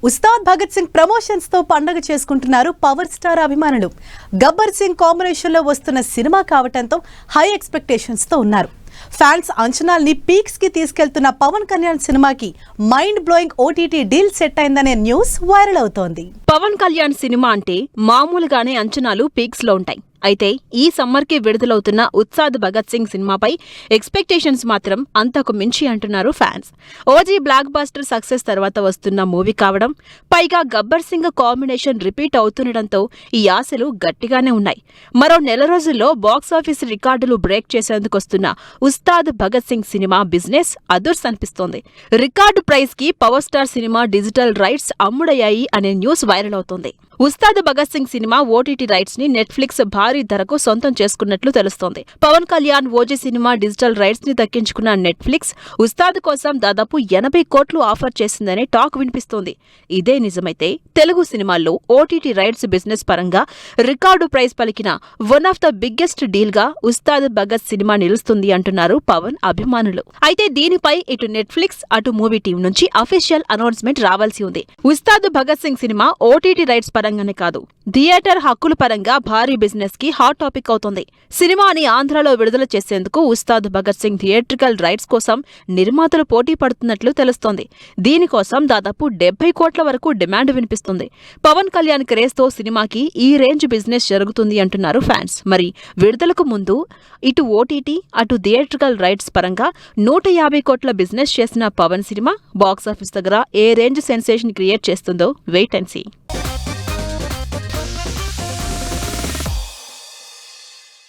Ustaad Bhagat Singh promotions తో పండగ చేసుకుంటున్నారు పవర్ స్టార్ అభిమానులు. గబ్బర్ సింగ్ కాంబినేషన్ లో వస్తున్న సినిమా కావటంతో హై ఎక్స్పెక్టేషన్స్ తో ఉన్నారు. ఫ్యాన్స్ అంచనాల్ని పీక్స్ కి తీసుకెళ్తున్న పవన్ కళ్యాణ్ సినిమాకి mind blowing OTT deal set అయిందనే న్యూస్ వైరల్ అవుతోంది. పవన్ కళ్యాణ్ సినిమా అంటే మామూలుగానే అంచనాలు పీక్స్ లో ఉంటాయి. అయితే ఈ సమ్మర్ కి విడుదలవుతున్న ఉస్తాద్ భగత్ సింగ్ సినిమాపై ఎక్స్పెక్టేషన్స్ మాత్రం అంతకు మించి అంటున్నారు fans. OG block buster success తర్వాత వస్తున్న మూవీ కావడం, పైగా గబ్బర్ సింగ్ కాంబినేషన్ రిపీట్ అవుతుండటంతో ఈ ఆశలు గట్టిగానే ఉన్నాయి. మరో నెల రోజుల్లో బాక్సాఫీస్ రికార్డులు బ్రేక్ చేసేందుకు వస్తున్న ఉస్తాద్ భగత్ సింగ్ సినిమా బిజినెస్ అదుర్స్ అనిపిస్తోంది. రికార్డు ప్రైస్ కి power star cinema digital rights అమ్ముడయ్యాయి అనే న్యూస్ వైరల్ అవుతోంది. Ustaad Bhagat Singh cinema OTT rights ని నెట్ఫ్లిక్స్ భారీ ధరకు సొంతం చేసుకున్నట్లు తెలుస్తోంది. Pawan Kalyan OG cinema digital rights ని దక్కించుకున్న నెట్ఫ్లిక్స్ ఉస్తాద్ కోసం దాదాపు 80 కోట్లు ఆఫర్ చేసిందనే టాక్ వినిపిస్తోంది. ఇదే నిజమైతే తెలుగు సినిమాల్లో ఓటీటీ రైట్స్ బిజినెస్ పరంగా రికార్డు ప్రైస్ పలికిన one of the biggest deal గా ఉస్తాద్ భగత్ సినిమా నిలుస్తుంది అంటున్నారు పవన్ అభిమానులు. అయితే దీనిపై ఇటు నెట్ఫ్లిక్స్ అటు మూవీ టీం నుంచి అఫీషియల్ అనౌన్స్మెంట్ రావాల్సి ఉంది. Ustaad Bhagat Singh cinema OTT rights పరంగానే కాదు, థియేటర్ హక్కుల పరంగా భారీ బిజినెస్ కి హాట్ టాపిక్ అవుతోంది. సినిమాని ఆంధ్రలో విడుదల చేసేందుకు ఉస్తాద్ భగత్ సింగ్ థియేట్రికల్ రైట్స్ కోసం నిర్మాతలు పోటీ పడుతున్నట్లు తెలుస్తోంది. దీనికోసం దాదాపు 70 కోట్ల వరకు డిమాండ్ వినిపిస్తుంది. పవన్ కళ్యాణ్ క్రేజ్ తో సినిమాకి ఈ రేంజ్ బిజినెస్ జరుగుతుంది అంటున్నారు ఫ్యాన్స్. మరి విడుదలకు ముందు ఇటు ఓటీటీ అటు థియేట్రికల్ రైట్స్ పరంగా 150 కోట్ల బిజినెస్ చేసిన పవన్ సినిమా బాక్సాఫీస్ దగ్గర ఏ రేంజ్ సెన్సేషన్ క్రియేట్ చేస్తుందో వెయిట్ అండ్ సీ.